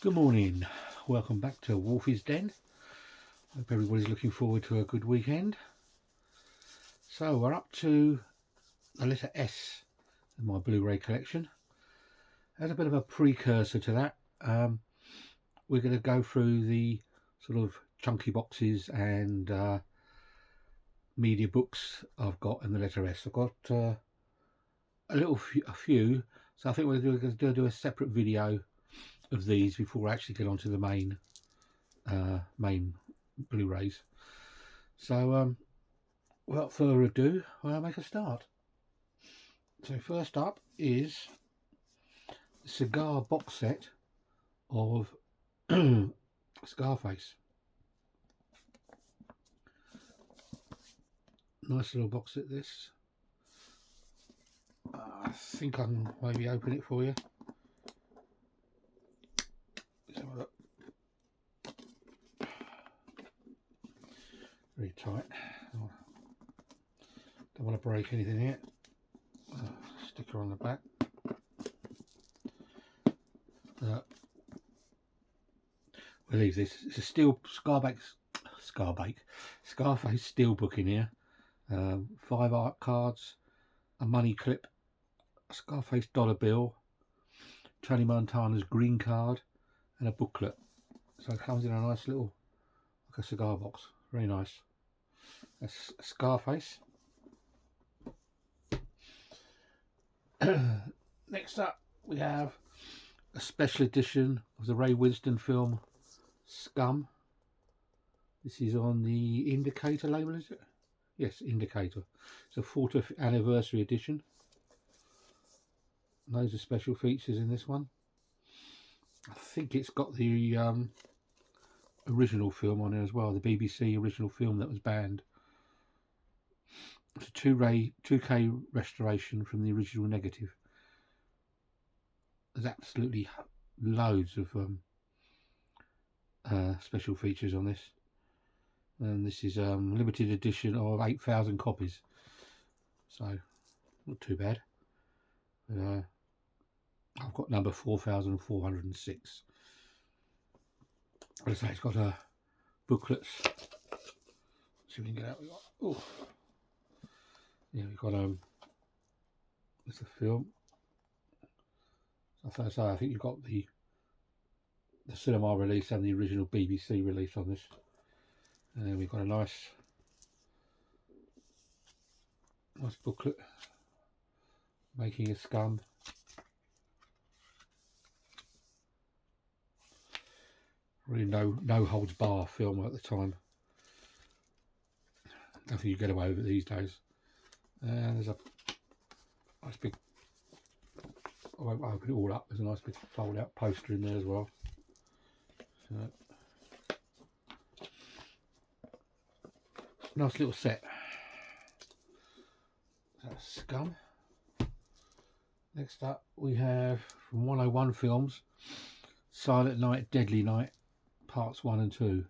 Good morning, welcome back to Wolfie's Den. Hope everybody's looking forward to a good weekend. So we're up to the letter S in my Blu-ray collection. As a bit of a precursor to that, we're going to go through the sort of chunky boxes and media books I've got in the letter S. I've got a few, so I think we're going to do a separate video of these before we actually get onto the main Blu-rays. So without further ado, I'll make a start. So first up is the cigar box set of Scarface. Nice little box set this. I think I can maybe open it for you. Let's have a look. Very tight. Don't want to break anything here. Sticker on the back. We'll leave this. It's a steel Scarface steel book in here. 5 art cards, a money clip, a Scarface dollar bill, Tony Montana's green card, and a booklet. So it comes in a nice little, like a cigar box. Very nice. That's Scarface. Next up, we have a special edition of the Ray Winstone film Scum. This is on the Indicator label, is it? Yes, Indicator. It's a 40th anniversary edition. Loads of special features in this one. I think it's got the original film on it as well, the BBC original film that was banned. It's a 2K restoration from the original negative. There's absolutely loads of special features on this, and this is limited edition of 8,000 copies, so not too bad. I've got number 4,406. As I say, it's got booklets. See if we can get out. Oh, yeah, we've got it's a film. So I think you've got the cinema release and the original BBC release on this. And we've got a nice booklet, Making a Scum. Really no holds bar film at the time. Nothing you get away with these days. And there's a nice big, I won't open it all up, there's a nice big fold out poster in there as well. So, nice little set. That's Scum. Next up we have from 101 Films, Silent Night, Deadly Night, parts 1 and 2.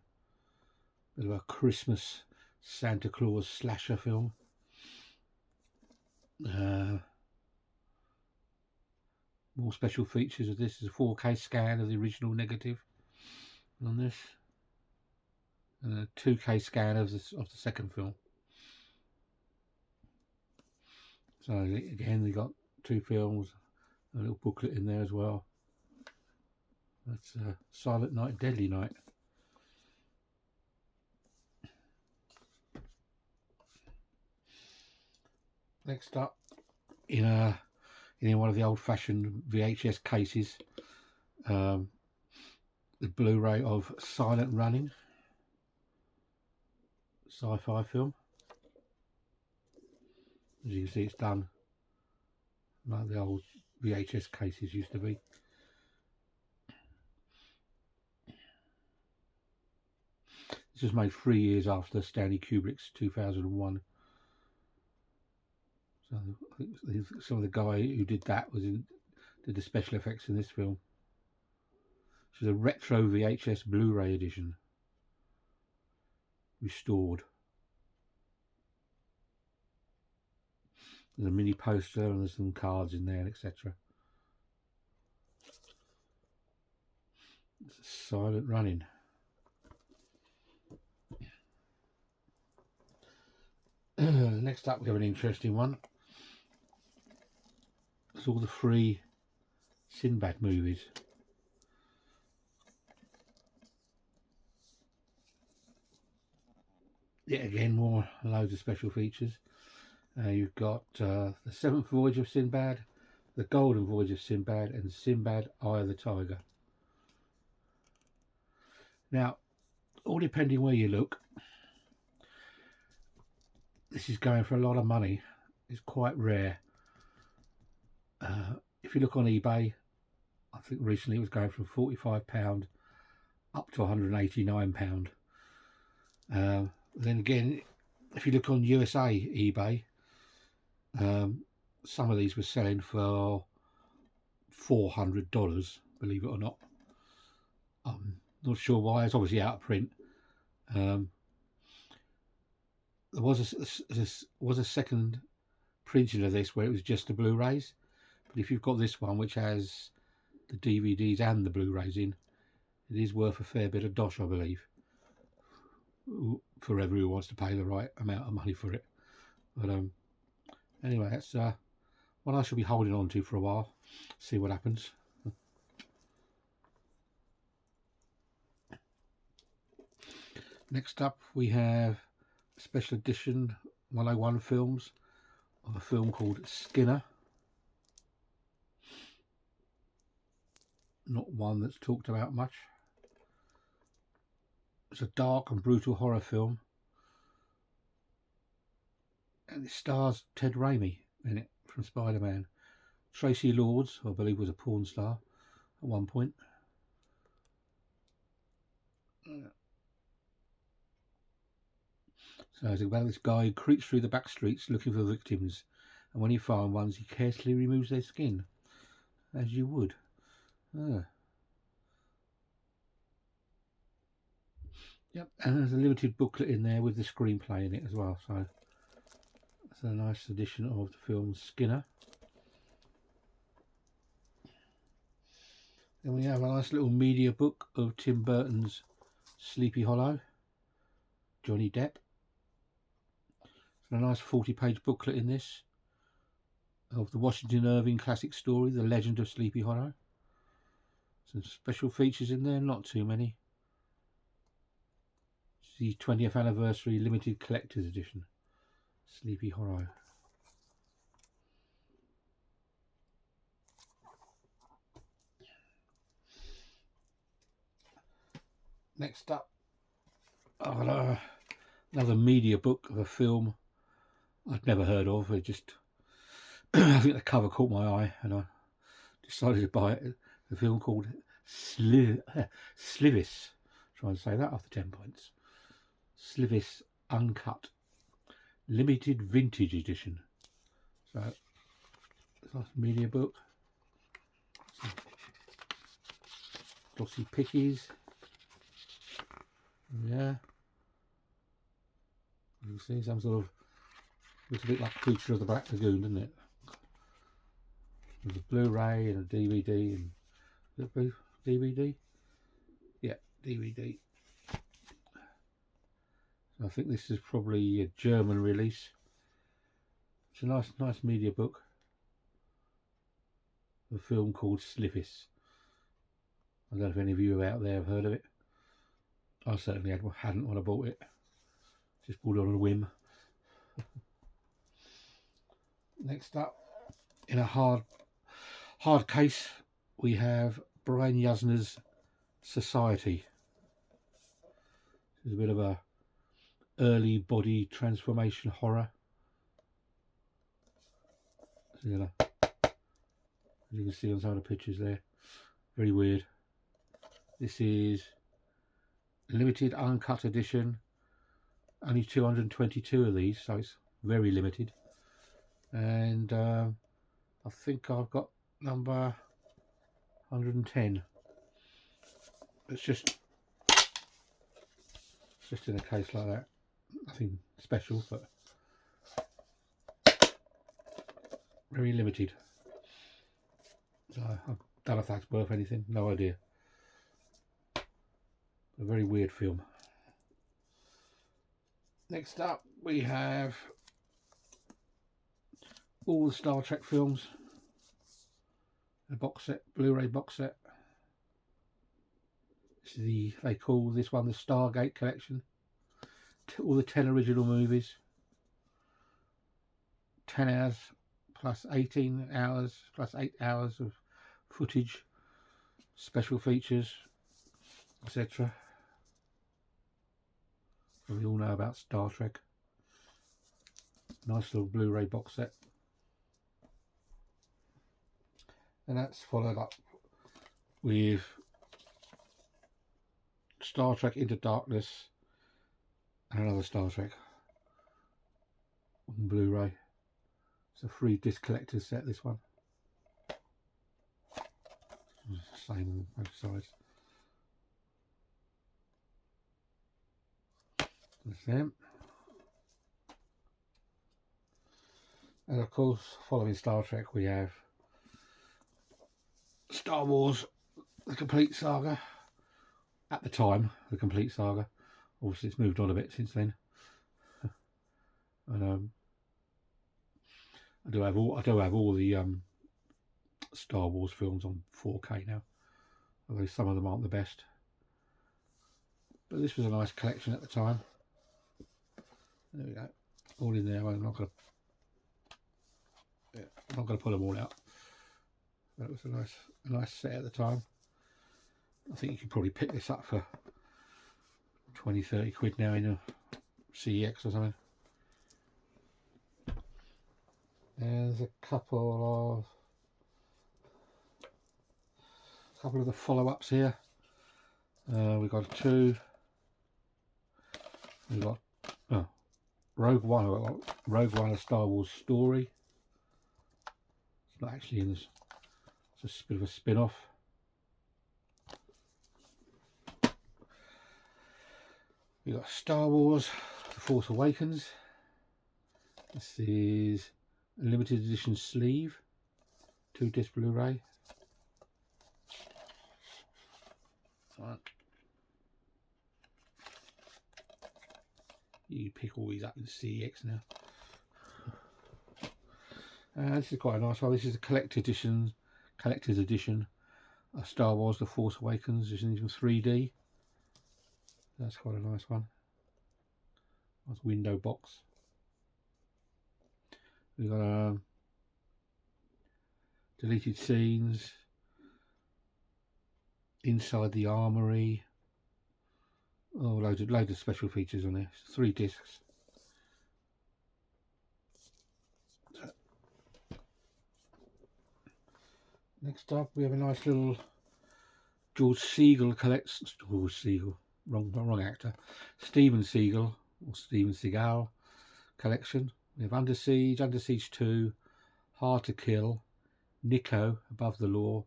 Bit of a Christmas Santa Claus slasher film. More special features of this is a 4K scan of the original negative on this, and a 2K scan of the second film. So again, we got 2 films, a little booklet in there as well. That's Silent Night, Deadly Night. Next up, in one of the old-fashioned VHS cases, the Blu-ray of Silent Running, sci-fi film. As you can see, it's done like the old VHS cases used to be. This was made 3 years after Stanley Kubrick's 2001. So I think some of the guy who did that did the special effects in this film. This is a retro VHS Blu-ray edition, restored. There's a mini poster and there's some cards in there, etc. Silent Running. Next up we have an interesting one. It's all the free Sinbad movies. Yet again, more loads of special features. You've got the Seventh Voyage of Sinbad, the Golden Voyage of Sinbad, and Sinbad Eye of the Tiger. Now, all depending where you look, this is going for a lot of money. It's quite rare. If you look on eBay, I think recently it was going from £45 up to £189. Then again, if you look on USA eBay, some of these were selling for $400, believe it or not. I'm not sure why. It's obviously out of print. There was a second printing of this where it was just the Blu-rays, but if you've got this one which has the DVDs and the Blu-rays in, it is worth a fair bit of dosh, I believe, for everyone who wants to pay the right amount of money for it. But anyway, that's what I shall be holding on to for a while, see what happens. Next up we have a special edition 101 films of a film called Skinner. Not one that's talked about much. It's a dark and brutal horror film, and it stars Ted Raimi in it from Spider-Man. Tracy Lords, who I believe was a porn star at one point. So it's about this guy who creeps through the back streets looking for victims, and when he finds one, he carefully removes their skin, as you would. Yep, and there's a limited booklet in there with the screenplay in it as well, so that's a nice edition of the film Skinner. Then we have a nice little media book of Tim Burton's Sleepy Hollow, Johnny Depp. There's a nice 40-page booklet in this of the Washington Irving classic story, The Legend of Sleepy Hollow. Some special features in there, not too many. It's the 20th anniversary limited collector's edition, Sleepy Hollow. Next up, another media book of a film I'd never heard of. It just, I think the cover caught my eye and I decided to buy it. A film called Slivis. Try to say that after 10 points. Slivis Uncut, limited vintage edition. So, it's a nice media book. Some glossy pickies. Yeah. You see some sort of, looks a bit like Creature of the Black Lagoon, doesn't it? There's a Blu-ray and a DVD and DVD? Yeah, DVD. So I think this is probably a German release. It's a nice media book. A film called Slivis. I don't know if any of you out there have heard of it. I certainly hadn't when I bought it. Just bought it on a whim. Next up, in a hard case, we have Brian Yuzna's Society. It's a bit of a early body transformation horror. So, as you can see on some of the pictures there, very weird. This is limited uncut edition, only 222 of these, so it's very limited. And I think I've got number 110. It's just in a case like that. Nothing special, but very limited. So I don't know if that's worth anything, no idea. A very weird film. Next up we have all the Star Trek films, a box set, Blu-ray box set. This is they call this one the Stargate Collection. All the 10 original movies, 10 hours plus 18 hours plus 8 hours of footage, special features, etc. We all know about Star Trek. Nice little Blu-ray box set. And that's followed up with Star Trek Into Darkness and another Star Trek on Blu-ray. It's a 3-disc collector's set, this one. Same on both sides. That's them. And of course, following Star Trek, we have Star Wars, the complete saga. At the time, the complete saga. Obviously, it's moved on a bit since then. And I do have all the Star Wars films on 4K now, although some of them aren't the best. But this was a nice collection at the time. There we go, all in there. I'm not gonna put them all out. That was a nice set at the time. I think you could probably pick this up for 20-30 quid now in a CEX or something. There's a couple of the follow-ups here. We've got two. We've got Rogue One. Rogue One, a Star Wars story. It's not actually in this. It's a bit of a spin-off. We've got Star Wars The Force Awakens. This is a limited edition sleeve, 2-disc Blu-ray. You pick all these up in CEX now. This is quite a nice one. This is a collector's edition of Star Wars The Force Awakens. It's in 3D. That's quite a nice one. Nice window box. We've got deleted scenes, inside the armory. Oh, loads of special features on there. 3 discs. Next up, we have a nice little George Segal collects. George Segal, wrong actor. Steven Seagal or Steven Seagal collection. We have Under Siege, Under Siege 2, Hard to Kill, Nico, Above the Law,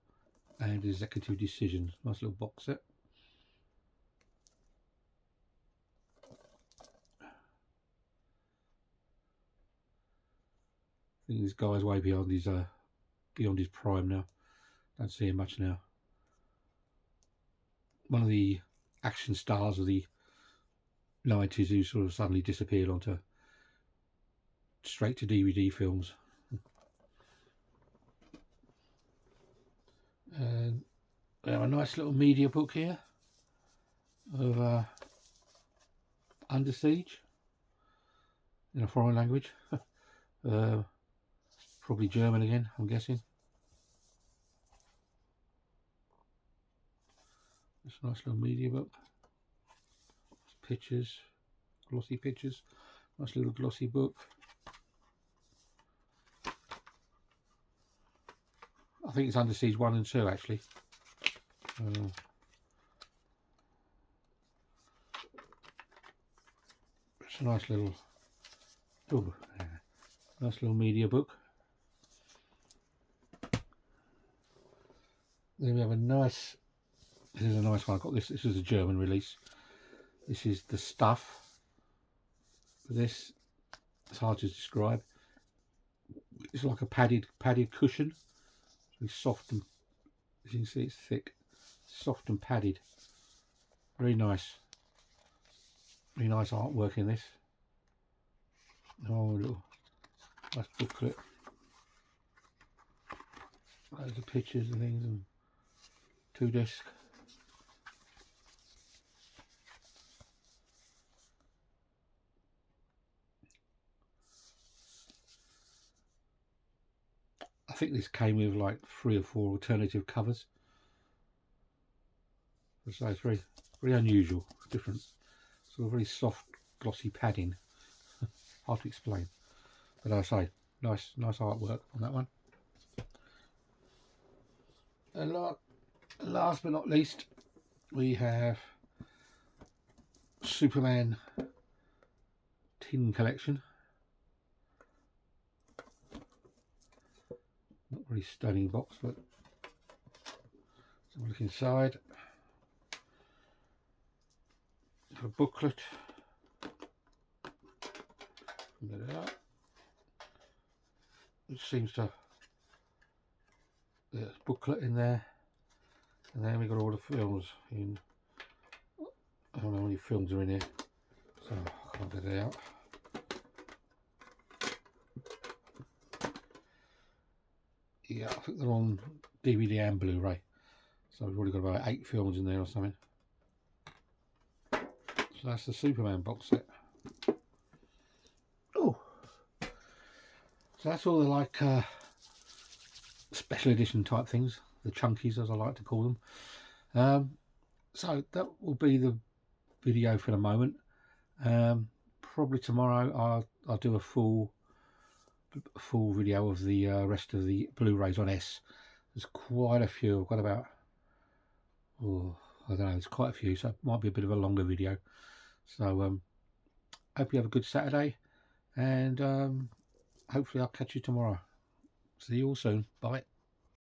and Executive Decision. Nice little box set. I think this guy's way beyond his prime now. Don't see him much now. One of the action stars of the 90s who sort of suddenly disappeared onto straight to DVD films. And we have a nice little media book here of Under Siege in a foreign language. Probably German again, I'm guessing. It's a nice little media book. Pictures, glossy pictures. Nice little glossy book. I think it's Under Siege 1 and 2 actually. It's a nice little, nice little media book. Then we have a nice. This is a nice one. I got this. This is a German release. This is The Stuff. This, it's hard to describe. It's like a padded cushion. It's soft and, as you can see, it's thick, soft and padded. Really nice artwork in this. Oh, little nice booklet. Loads of pictures and things, and 2 discs. I think this came with like 3 or 4 alternative covers. So it's very unusual, different, sort of very soft, glossy padding. Hard to explain, but I say nice artwork on that one. And last but not least, we have Superman tin collection. Not very stunning box, but let's have a look inside. A booklet. Get it out. It seems to, there's a booklet in there, and then we got all the films in. I don't know how many films are in here, so I can't get it out. Yeah, I think they're on DVD and Blu-ray, so we've already got about 8 films in there or something. So that's the Superman box set. Oh, so that's all the like special edition type things, the chunkies as I like to call them. So that will be the video for the moment. Probably tomorrow I'll do a full video of the rest of the Blu-rays on S. There's quite a few. I've got about, oh, I don't know, there's quite a few, so it might be a bit of a longer video. So hope you have a good Saturday, and hopefully I'll catch you tomorrow. See you all soon. Bye.